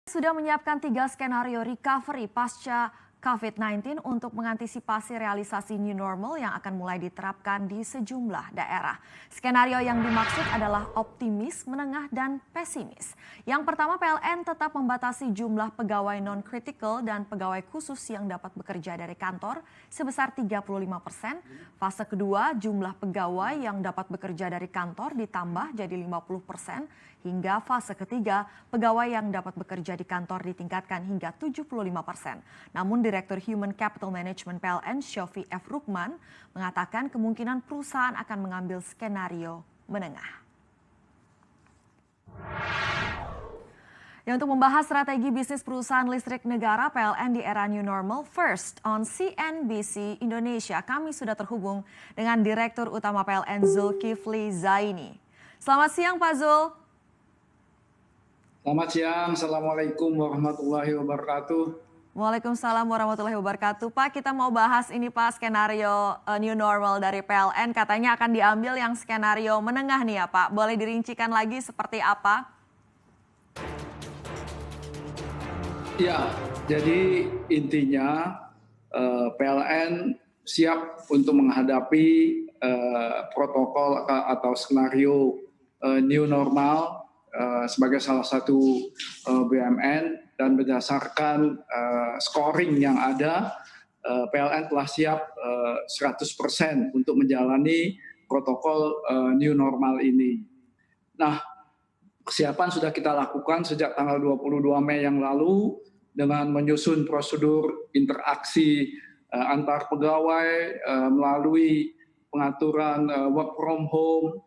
Sudah menyiapkan 3 skenario recovery pasca COVID-19 untuk mengantisipasi realisasi new normal yang akan mulai diterapkan di sejumlah daerah. Skenario yang dimaksud adalah optimis, menengah, dan pesimis. Yang pertama, PLN tetap membatasi jumlah pegawai non-critical dan pegawai khusus yang dapat bekerja dari kantor sebesar 35%. Fase kedua, jumlah pegawai yang dapat bekerja dari kantor ditambah jadi 50%. Hingga fase ketiga, pegawai yang dapat bekerja di kantor ditingkatkan hingga 75%. Namun Direktur Human Capital Management PLN, Shofi F. Rukman, mengatakan kemungkinan perusahaan akan mengambil skenario menengah. Untuk membahas strategi bisnis perusahaan listrik negara PLN di era new normal, first on CNBC Indonesia, kami sudah terhubung dengan Direktur Utama PLN Zulkifli Zaini. Selamat siang Pak Zul. Selamat siang, Assalamualaikum warahmatullahi wabarakatuh. Waalaikumsalam warahmatullahi wabarakatuh. Pak, kita mau bahas ini Pak, skenario new normal dari PLN. Katanya akan diambil yang skenario menengah nih ya Pak. Boleh dirincikan lagi seperti apa? Ya, jadi intinya PLN siap untuk menghadapi protokol atau skenario new normal sebagai salah satu BUMN, dan berdasarkan scoring yang ada, PLN telah siap 100% untuk menjalani protokol new normal ini. Nah, persiapan sudah kita lakukan sejak tanggal 22 Mei yang lalu dengan menyusun prosedur interaksi antar pegawai melalui pengaturan work from home,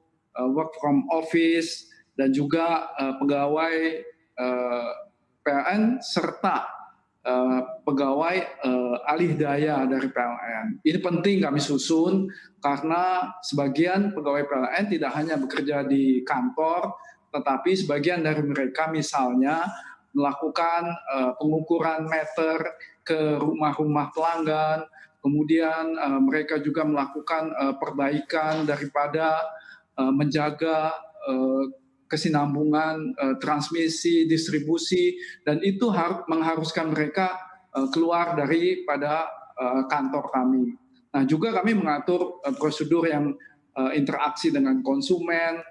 work from office, dan juga pegawai PLN serta pegawai alih daya dari PLN. Ini penting kami susun karena sebagian pegawai PLN tidak hanya bekerja di kantor, tetapi sebagian dari mereka misalnya melakukan pengukuran meter ke rumah-rumah pelanggan, kemudian mereka juga melakukan perbaikan daripada menjaga kesinambungan transmisi, distribusi, dan itu mengharuskan mereka keluar daripada kantor kami. Nah, juga kami mengatur prosedur yang interaksi dengan konsumen,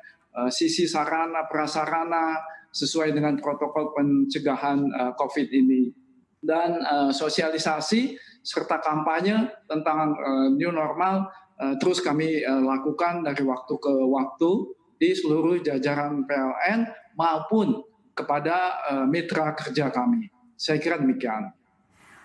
sisi sarana prasarana sesuai dengan protokol pencegahan COVID ini, dan sosialisasi serta kampanye tentang new normal terus kami lakukan dari waktu ke waktu di seluruh jajaran PLN maupun kepada mitra kerja kami. Saya kira demikian.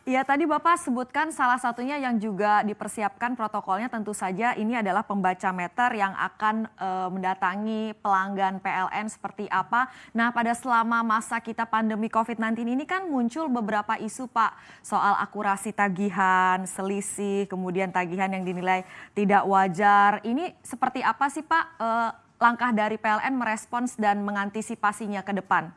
Iya, tadi Bapak sebutkan salah satunya yang juga dipersiapkan protokolnya tentu saja ini adalah pembaca meter yang akan mendatangi pelanggan PLN seperti apa. Nah, pada selama masa kita pandemi COVID-19 ini kan muncul beberapa isu Pak soal akurasi tagihan, selisih, kemudian tagihan yang dinilai tidak wajar. Ini seperti apa sih Pak langkah dari PLN merespons dan mengantisipasinya ke depan?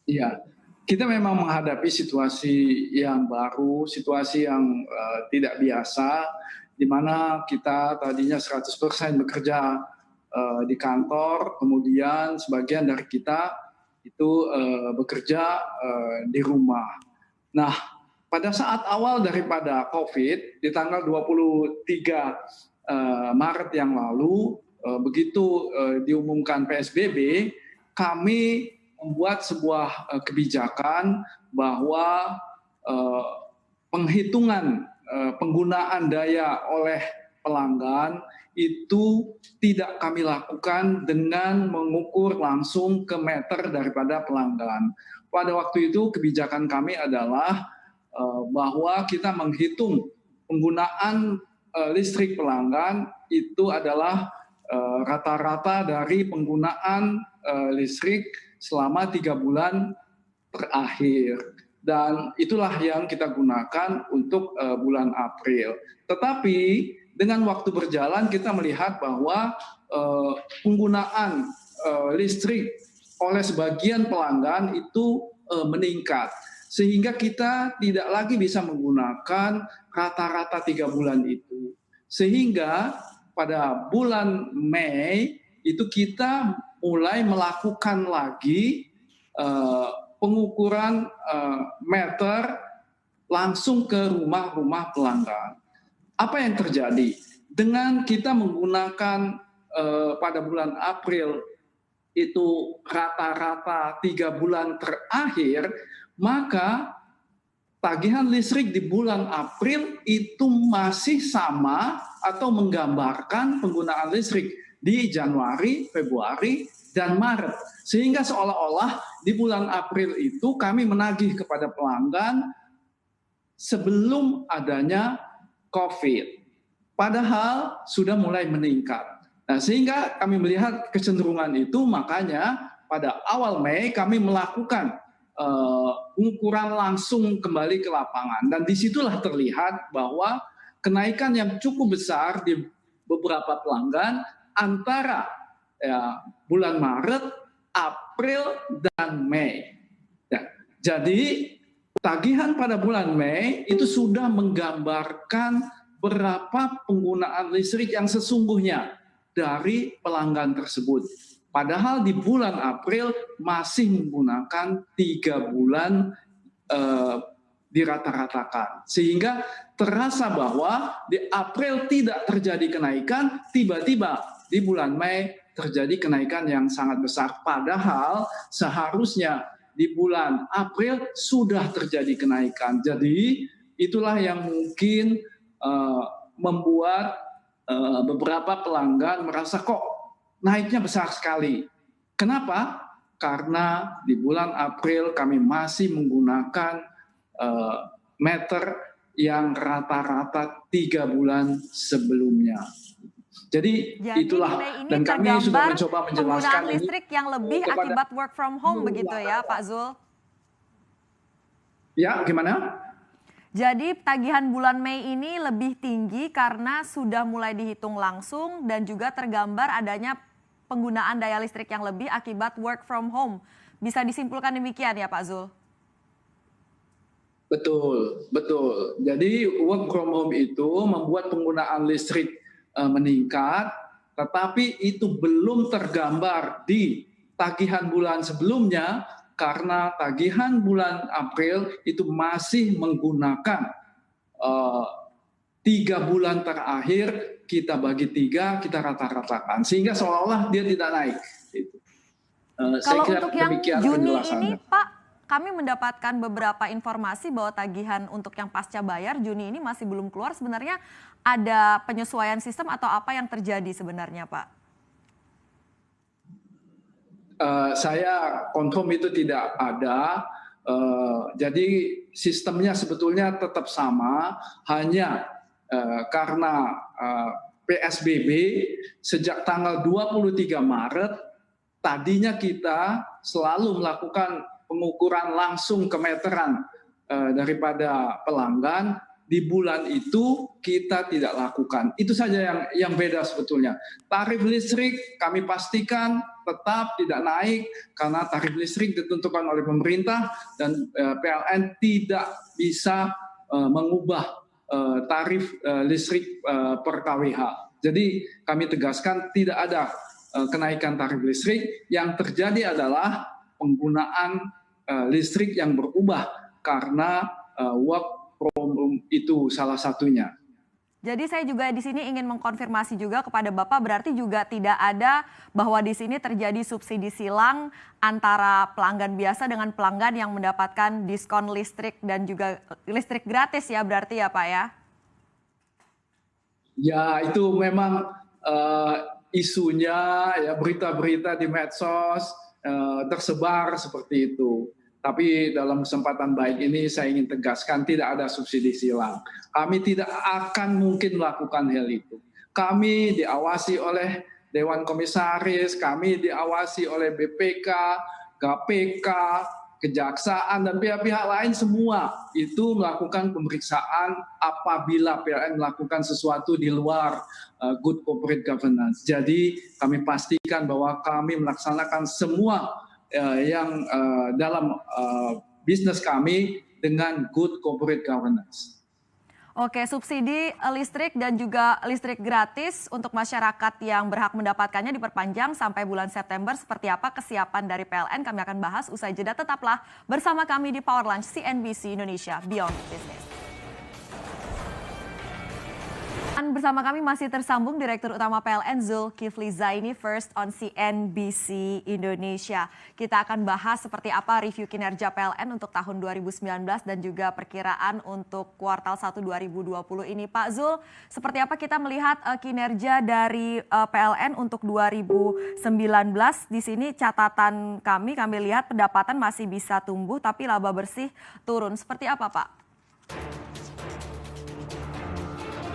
Iya, kita memang menghadapi situasi yang baru, situasi yang tidak biasa, di mana kita tadinya 100% bekerja di kantor, kemudian sebagian dari kita itu bekerja di rumah. Nah, pada saat awal daripada COVID, di tanggal 23 Maret yang lalu, begitu diumumkan PSBB, kami membuat sebuah kebijakan bahwa penghitungan penggunaan daya oleh pelanggan itu tidak kami lakukan dengan mengukur langsung ke meter daripada pelanggan. Pada waktu itu kebijakan kami adalah bahwa kita menghitung penggunaan listrik pelanggan itu adalah rata-rata dari penggunaan listrik selama 3 bulan terakhir, dan itulah yang kita gunakan untuk bulan April. Tetapi dengan waktu berjalan kita melihat bahwa penggunaan listrik oleh sebagian pelanggan itu meningkat, sehingga kita tidak lagi bisa menggunakan rata-rata 3 bulan itu. Sehingga pada bulan Mei itu kita mulai melakukan lagi eh, pengukuran meter langsung ke rumah-rumah pelanggan. Apa yang terjadi? Dengan kita menggunakan pada bulan April itu rata-rata 3 bulan terakhir, maka tagihan listrik di bulan April itu masih sama atau menggambarkan penggunaan listrik di Januari, Februari, dan Maret. Sehingga seolah-olah di bulan April itu kami menagih kepada pelanggan sebelum adanya COVID. Padahal sudah mulai meningkat. Nah, sehingga kami melihat kecenderungan itu, makanya pada awal Mei kami melakukan pengukuran langsung kembali ke lapangan, dan disitulah terlihat bahwa kenaikan yang cukup besar di beberapa pelanggan antara bulan Maret, April, dan Mei. Ya, jadi tagihan pada bulan Mei itu sudah menggambarkan berapa penggunaan listrik yang sesungguhnya dari pelanggan tersebut. Padahal di bulan April masih menggunakan 3 bulan dirata-ratakan. Sehingga terasa bahwa di April tidak terjadi kenaikan, tiba-tiba di bulan Mei terjadi kenaikan yang sangat besar. Padahal seharusnya di bulan April sudah terjadi kenaikan. Jadi itulah yang mungkin membuat beberapa pelanggan merasa kok naiknya besar sekali. Kenapa? Karena di bulan April kami masih menggunakan meter yang rata-rata 3 bulan sebelumnya. Jadi itulah, dan kami sudah mencoba menjelaskan penggunaan listrik yang lebih akibat work from home begitu ya Pak Zul? Ya, gimana? Jadi tagihan bulan Mei ini lebih tinggi karena sudah mulai dihitung langsung dan juga tergambar adanya penggunaan daya listrik yang lebih akibat work from home. Bisa disimpulkan demikian ya Pak Zul? Betul, betul. Jadi work from home itu membuat penggunaan listrik meningkat, tetapi itu belum tergambar di tagihan bulan sebelumnya, karena tagihan bulan April itu masih menggunakan 3 bulan terakhir, kita bagi 3, kita rata-ratakan, sehingga seolah-olah dia tidak naik. Kalau untuk yang Juni ini Pak, kami mendapatkan beberapa informasi bahwa tagihan untuk yang pasca bayar Juni ini masih belum keluar. Sebenarnya ada penyesuaian sistem atau apa yang terjadi sebenarnya Pak? Saya confirm itu tidak ada. Jadi sistemnya sebetulnya tetap sama, hanya karena PSBB sejak tanggal 23 Maret, tadinya kita selalu melakukan pengukuran langsung ke meteran daripada pelanggan. Di bulan itu kita tidak lakukan. Itu saja yang beda sebetulnya. Tarif listrik kami pastikan tetap tidak naik karena tarif listrik ditentukan oleh pemerintah dan PLN tidak bisa mengubah tarif listrik per kWh. Jadi kami tegaskan tidak ada kenaikan tarif listrik. Yang terjadi adalah penggunaan listrik yang berubah karena work from home itu salah satunya. Jadi saya juga di sini ingin mengkonfirmasi juga kepada Bapak, berarti juga tidak ada bahwa di sini terjadi subsidi silang antara pelanggan biasa dengan pelanggan yang mendapatkan diskon listrik dan juga listrik gratis ya berarti ya Pak ya? Ya, itu memang isunya, ya, berita-berita di medsos tersebar seperti itu. Tapi dalam kesempatan baik ini saya ingin tegaskan tidak ada subsidi silang. Kami tidak akan mungkin melakukan hal itu. Kami diawasi oleh Dewan Komisaris, kami diawasi oleh BPK, KPK, Kejaksaan, dan pihak-pihak lain semua itu melakukan pemeriksaan apabila PLN melakukan sesuatu di luar good corporate governance. Jadi kami pastikan bahwa kami melaksanakan semua yang dalam bisnis kami dengan good corporate governance. Oke, subsidi listrik dan juga listrik gratis untuk masyarakat yang berhak mendapatkannya diperpanjang sampai bulan September. Seperti apa kesiapan dari PLN? Kami akan bahas usai jeda. Tetaplah bersama kami di Power Lunch CNBC Indonesia Beyond Business. Dan bersama kami masih tersambung Direktur Utama PLN Zulkifli Zaini First on CNBC Indonesia. Kita akan bahas seperti apa review kinerja PLN untuk tahun 2019 dan juga perkiraan untuk kuartal 1 2020 ini. Pak Zul, seperti apa kita melihat kinerja dari PLN untuk 2019? Di sini catatan kami lihat pendapatan masih bisa tumbuh tapi laba bersih turun. Seperti apa, Pak?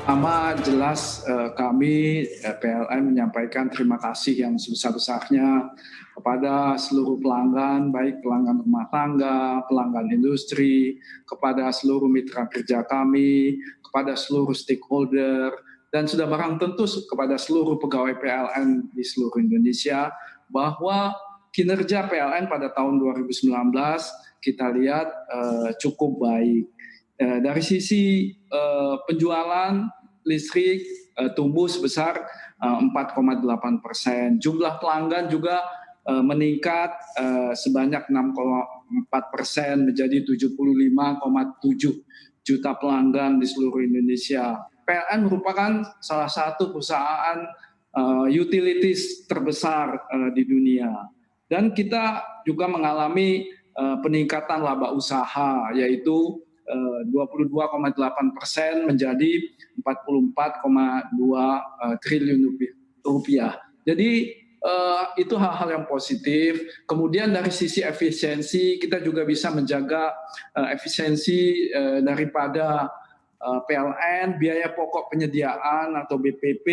Pertama, jelas kami PLN menyampaikan terima kasih yang sebesar-besarnya kepada seluruh pelanggan, baik pelanggan rumah tangga, pelanggan industri, kepada seluruh mitra kerja kami, kepada seluruh stakeholder, dan sudah barang tentu kepada seluruh pegawai PLN di seluruh Indonesia, bahwa kinerja PLN pada tahun 2019 kita lihat cukup baik. Dari sisi penjualan listrik tumbuh sebesar 4,8%. Jumlah pelanggan juga meningkat sebanyak 6,4% menjadi 75,7 juta pelanggan di seluruh Indonesia. PLN merupakan salah satu perusahaan utilities terbesar di dunia. Dan kita juga mengalami peningkatan laba usaha, yaitu 22,8% menjadi 44,2 triliun rupiah. Jadi itu hal-hal yang positif. Kemudian dari sisi efisiensi kita juga bisa menjaga efisiensi daripada PLN, biaya pokok penyediaan atau BPP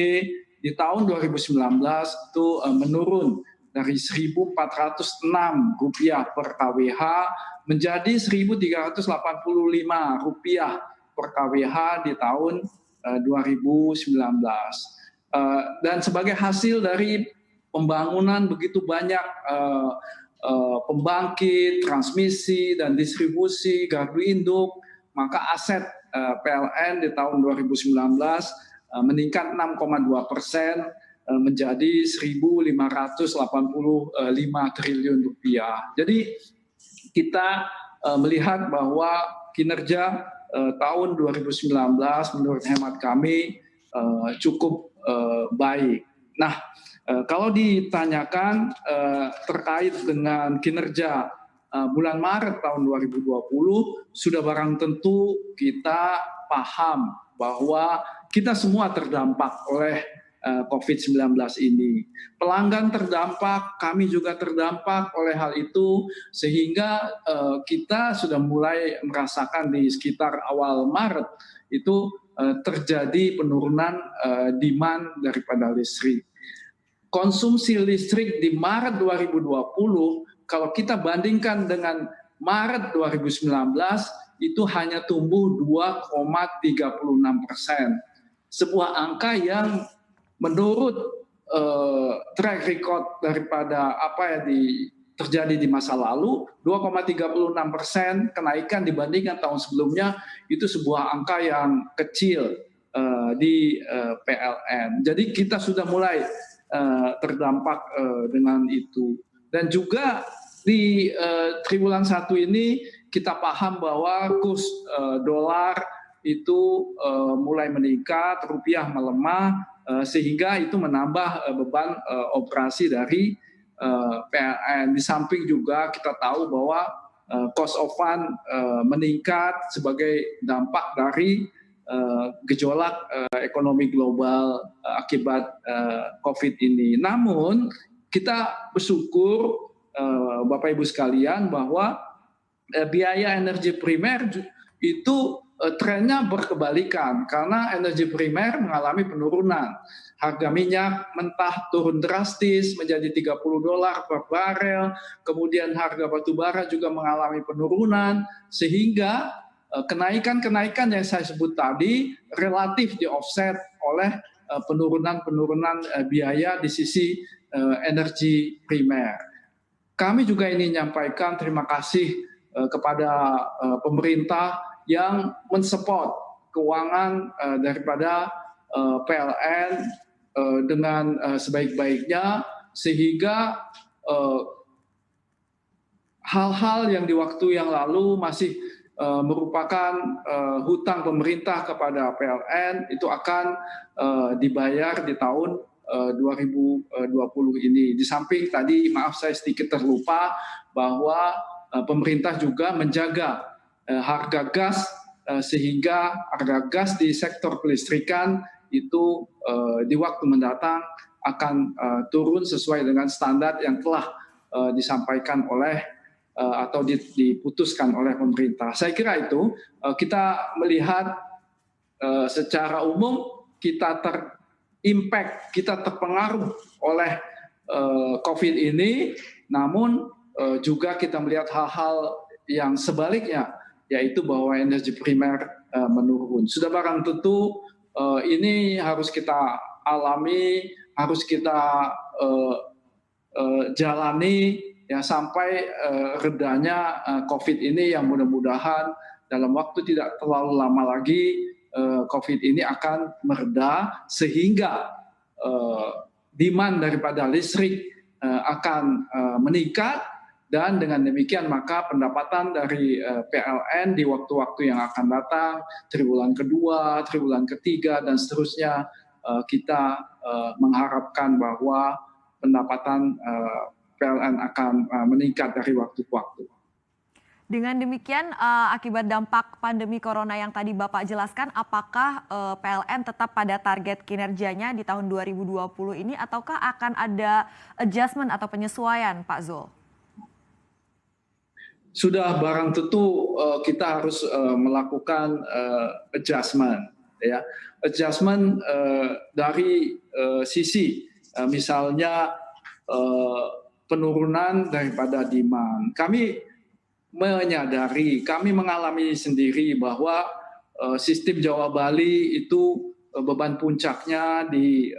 di tahun 2019 itu menurun dari Rp1.406 per kWh menjadi Rp1.385 per kWh di tahun 2019. Dan sebagai hasil dari pembangunan begitu banyak pembangkit, transmisi, dan distribusi, gardu induk, maka aset PLN di tahun 2019 meningkat 6,2% menjadi Rp1.585 triliun. Jadi kita melihat bahwa kinerja tahun 2019 menurut hemat kami cukup baik. Nah, kalau ditanyakan terkait dengan kinerja bulan Maret tahun 2020, sudah barang tentu kita paham bahwa kita semua terdampak oleh COVID-19 ini. Pelanggan terdampak, kami juga terdampak oleh hal itu, sehingga kita sudah mulai merasakan di sekitar awal Maret itu terjadi penurunan demand daripada listrik. Konsumsi listrik di Maret 2020, kalau kita bandingkan dengan Maret 2019, itu hanya tumbuh 2,36%. Sebuah angka yang menurut track record daripada apa yang terjadi di masa lalu, 2,36% kenaikan dibandingkan tahun sebelumnya, itu sebuah angka yang kecil di PLN. Jadi kita sudah mulai terdampak dengan itu. Dan juga di triwulan 1 ini kita paham bahwa kurs dolar itu mulai meningkat, rupiah melemah, sehingga itu menambah beban operasi dari PLN. Di samping juga kita tahu bahwa cost of fund meningkat sebagai dampak dari gejolak ekonomi global akibat COVID ini. Namun kita bersyukur Bapak Ibu sekalian bahwa biaya energi primer itu trennya berkebalikan karena energi primer mengalami penurunan. Harga minyak mentah turun drastis menjadi $30 per barel, kemudian harga batu bara juga mengalami penurunan, sehingga kenaikan-kenaikan yang saya sebut tadi relatif di-offset oleh penurunan-penurunan biaya di sisi energi primer. Kami juga ingin menyampaikan terima kasih kepada pemerintah yang mensupport keuangan daripada PLN dengan sebaik-baiknya, sehingga hal-hal yang di waktu yang lalu masih merupakan hutang pemerintah kepada PLN itu akan dibayar di tahun 2020 ini. Di samping tadi, maaf saya sedikit terlupa bahwa pemerintah juga menjaga harga gas sehingga harga gas di sektor kelistrikan itu di waktu mendatang akan turun sesuai dengan standar yang telah disampaikan oleh atau diputuskan oleh pemerintah. Saya kira itu kita melihat secara umum kita terimpact, kita terpengaruh oleh COVID ini, namun juga kita melihat hal-hal yang sebaliknya, yaitu bahwa energi primer menurun. Sudah barang tentu ini harus kita alami, harus kita jalani ya sampai redanya COVID ini, yang mudah-mudahan dalam waktu tidak terlalu lama lagi COVID ini akan mereda sehingga demand daripada listrik akan meningkat, dan dengan demikian maka pendapatan dari PLN di waktu-waktu yang akan datang, triwulan kedua, triwulan ketiga, dan seterusnya, kita mengharapkan bahwa pendapatan PLN akan meningkat dari waktu ke waktu. Dengan demikian, akibat dampak pandemi corona yang tadi Bapak jelaskan, apakah PLN tetap pada target kinerjanya di tahun 2020 ini, ataukah akan ada adjustment atau penyesuaian, Pak Zul? Sudah barang tentu kita harus melakukan adjustment, ya. Adjustment dari sisi misalnya penurunan daripada demand. Kami menyadari, kami mengalami sendiri bahwa sistem Jawa Bali itu beban puncaknya di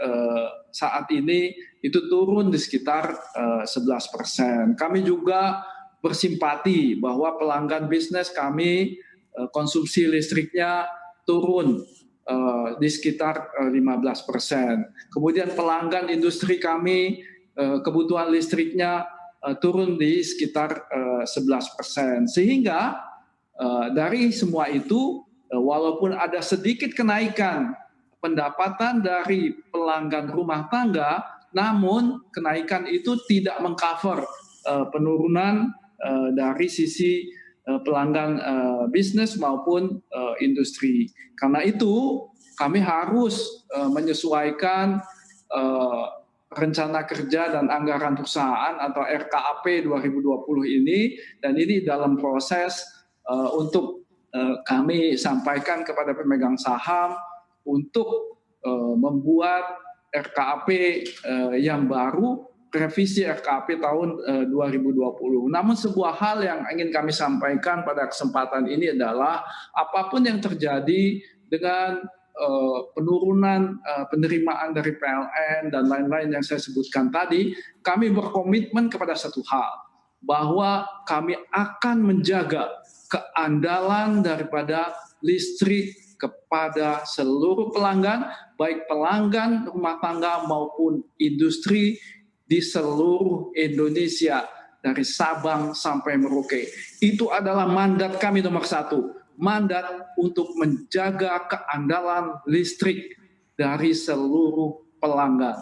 saat ini itu turun di sekitar 11%. Kami juga bersimpati bahwa pelanggan bisnis kami konsumsi listriknya turun di sekitar 15%. Kemudian pelanggan industri kami kebutuhan listriknya turun di sekitar 11%. Sehingga dari semua itu, walaupun ada sedikit kenaikan pendapatan dari pelanggan rumah tangga, namun kenaikan itu tidak mengcover penurunan dari sisi pelanggan bisnis maupun industri. Karena itu kami harus menyesuaikan rencana kerja dan anggaran perusahaan atau RKAP 2020 ini, dan ini dalam proses untuk kami sampaikan kepada pemegang saham untuk membuat RKAP yang baru, revisi RKAP tahun 2020. Namun sebuah hal yang ingin kami sampaikan pada kesempatan ini adalah apapun yang terjadi dengan penurunan penerimaan dari PLN dan lain-lain yang saya sebutkan tadi, kami berkomitmen kepada satu hal, bahwa kami akan menjaga keandalan daripada listrik kepada seluruh pelanggan, baik pelanggan rumah tangga maupun industri di seluruh Indonesia, dari Sabang sampai Merauke. Itu adalah mandat kami nomor satu, mandat untuk menjaga keandalan listrik dari seluruh pelanggan.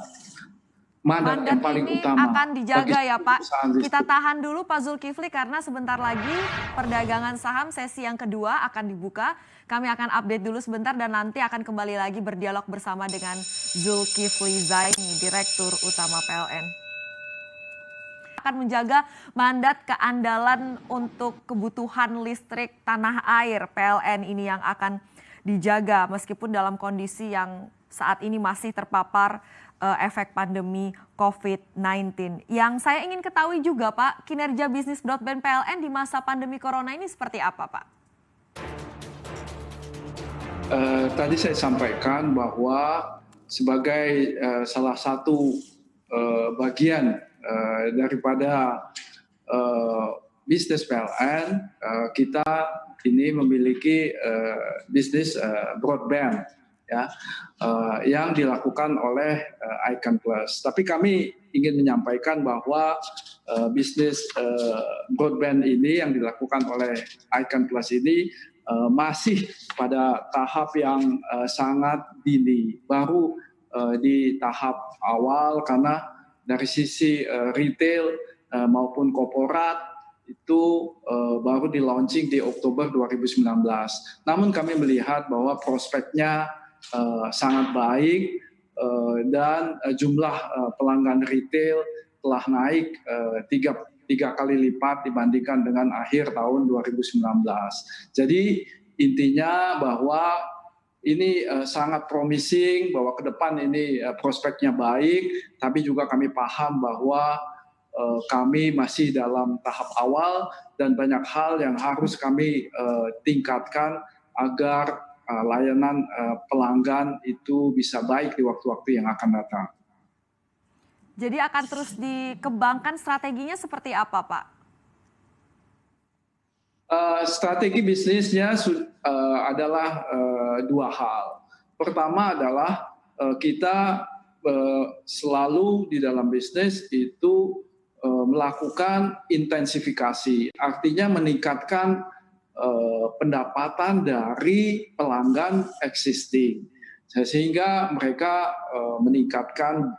Mandat yang paling ini utama akan dijaga ya Pak. Kita tahan dulu Pak Zulkifli karena sebentar lagi perdagangan saham sesi yang kedua akan dibuka. Kami akan update dulu sebentar dan nanti akan kembali lagi berdialog bersama dengan Zulkifli Zaini, Direktur Utama PLN. Akan menjaga mandat keandalan untuk kebutuhan listrik tanah air PLN ini yang akan dijaga meskipun dalam kondisi yang saat ini masih terpapar efek pandemi COVID-19. Yang saya ingin ketahui juga Pak, kinerja bisnis broadband PLN di masa pandemi corona ini seperti apa Pak? Tadi saya sampaikan bahwa sebagai salah satu bagian daripada bisnis PLN, kita ini memiliki bisnis broadband ya, yang dilakukan oleh Icon Plus. Tapi kami ingin menyampaikan bahwa bisnis broadband ini yang dilakukan oleh Icon Plus ini masih pada tahap yang sangat dini, baru di tahap awal, karena dari sisi retail maupun korporat itu baru di launching di Oktober 2019. Namun kami melihat bahwa prospeknya sangat baik dan jumlah pelanggan retail telah naik tiga kali lipat dibandingkan dengan akhir tahun 2019. Jadi intinya bahwa ini sangat promising, bahwa ke depan ini prospeknya baik, tapi juga kami paham bahwa kami masih dalam tahap awal dan banyak hal yang harus kami tingkatkan agar layanan pelanggan itu bisa baik di waktu-waktu yang akan datang. Jadi akan terus dikembangkan, strateginya seperti apa, Pak? Strategi bisnisnya adalah dua hal. Pertama adalah kita selalu di dalam bisnis itu melakukan intensifikasi, artinya meningkatkan pendapatan dari pelanggan existing, sehingga mereka meningkatkan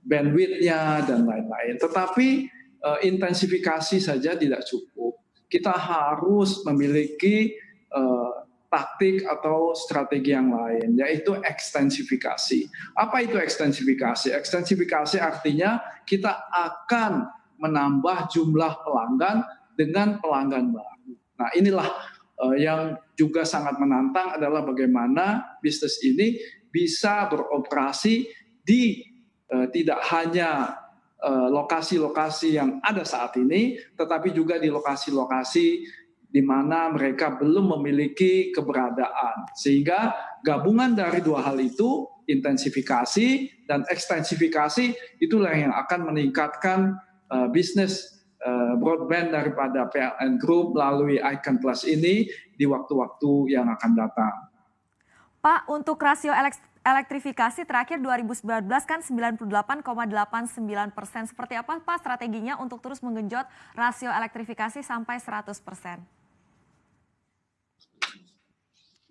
bandwidth-nya dan lain-lain. Tetapi intensifikasi saja tidak cukup. Kita harus memiliki taktik atau strategi yang lain, yaitu ekstensifikasi. Apa itu ekstensifikasi? Ekstensifikasi artinya kita akan menambah jumlah pelanggan dengan pelanggan baru. Nah, inilah yang juga sangat menantang, adalah bagaimana bisnis ini bisa beroperasi di tidak hanya lokasi-lokasi yang ada saat ini, tetapi juga di lokasi-lokasi di mana mereka belum memiliki keberadaan. Sehingga gabungan dari dua hal itu, intensifikasi dan ekstensifikasi, itulah yang akan meningkatkan bisnis broadband daripada PLN Group melalui Icon Plus ini di waktu-waktu yang akan datang. Pak, untuk rasio elektrifikasi terakhir 2019 kan 98,89%. Seperti apa Pak strateginya untuk terus menggenjot rasio elektrifikasi sampai 100%?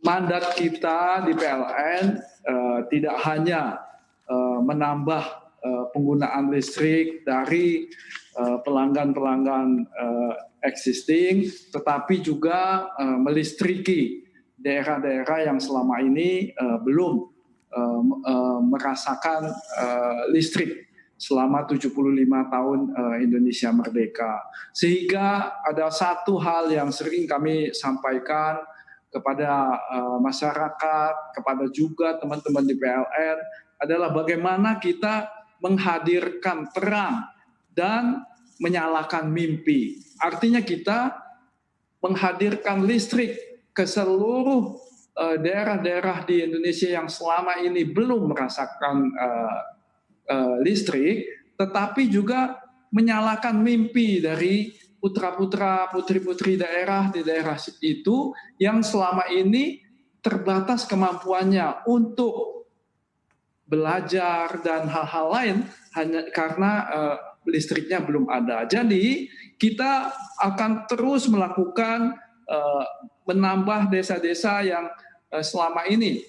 Mandat kita di PLN tidak hanya menambah penggunaan listrik dari pelanggan-pelanggan existing, tetapi juga melistriki daerah-daerah yang selama ini belum merasakan listrik selama 75 tahun Indonesia merdeka. Sehingga ada satu hal yang sering kami sampaikan kepada masyarakat, kepada juga teman-teman di PLN, adalah bagaimana kita menghadirkan terang dan menyalakan mimpi. Artinya kita menghadirkan listrik ke seluruh daerah-daerah di Indonesia yang selama ini belum merasakan listrik, tetapi juga menyalakan mimpi dari putra-putra, putri-putri daerah di daerah itu yang selama ini terbatas kemampuannya untuk belajar dan hal-hal lain hanya karena listriknya belum ada. Jadi kita akan terus melakukan menambah desa-desa yang selama ini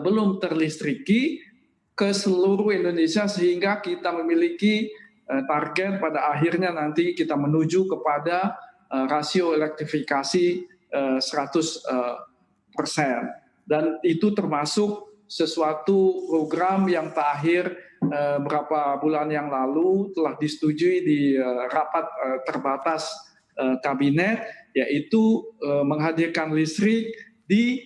belum terlistriki ke seluruh Indonesia, sehingga kita memiliki target pada akhirnya nanti kita menuju kepada rasio elektrifikasi 100%. Dan itu termasuk sesuatu program yang terakhir beberapa bulan yang lalu telah disetujui di rapat terbatas kabinet, yaitu menghadirkan listrik di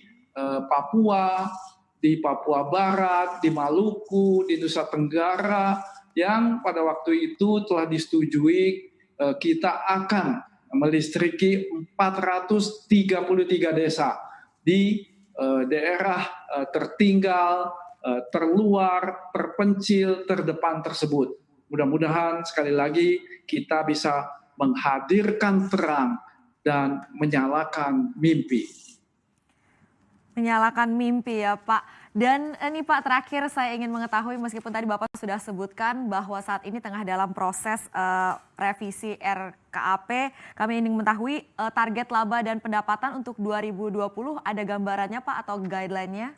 Papua, di Papua Barat, di Maluku, di Nusa Tenggara, yang pada waktu itu telah disetujui kita akan melistriki 433 desa di daerah tertinggal, terluar, terpencil, terdepan tersebut. Mudah-mudahan sekali lagi kita bisa menghadirkan terang dan menyalakan mimpi. Menyalakan mimpi ya Pak. Dan ini Pak, terakhir saya ingin mengetahui, meskipun tadi Bapak sudah sebutkan bahwa saat ini tengah dalam proses revisi RKAP, kami ingin mengetahui target laba dan pendapatan untuk 2020, ada gambarannya Pak atau guideline-nya?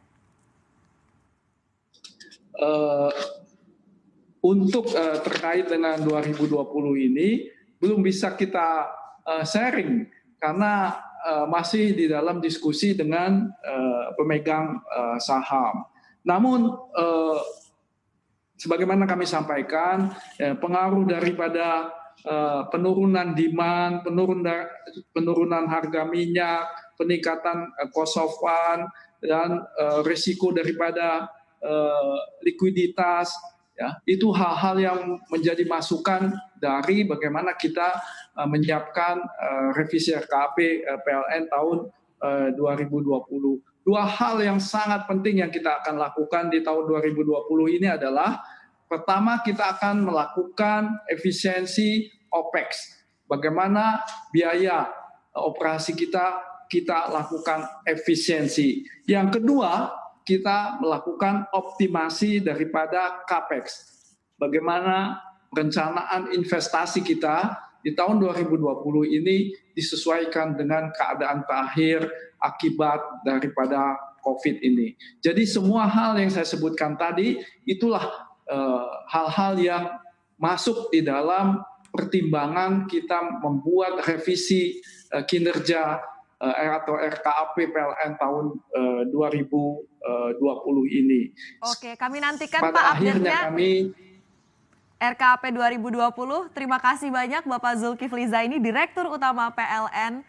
Untuk terkait dengan 2020 ini belum bisa kita sharing karena masih di dalam diskusi dengan pemegang saham. Namun sebagaimana kami sampaikan, pengaruh daripada penurunan demand, penurunan harga minyak, peningkatan cost of fund, dan risiko daripada likuiditas, ya, itu hal-hal yang menjadi masukan dari bagaimana kita menyiapkan revisi RKAP PLN tahun 2020. Dua hal yang sangat penting yang kita akan lakukan di tahun 2020 ini adalah, pertama, kita akan melakukan efisiensi OPEX. Bagaimana biaya operasi kita lakukan efisiensi. Yang kedua, kita melakukan optimasi daripada CAPEX. Bagaimana perencanaan investasi kita di tahun 2020 ini disesuaikan dengan keadaan terakhir akibat daripada COVID ini. Jadi semua hal yang saya sebutkan tadi, itulah hal-hal yang masuk di dalam pertimbangan kita membuat revisi kinerja atau RKAP PLN tahun 2020 ini. Oke, kami nantikan Pada Pak akhirnya update-nya. RKAP 2020, terima kasih banyak Bapak Zulkifli Zaini, Direktur Utama PLN.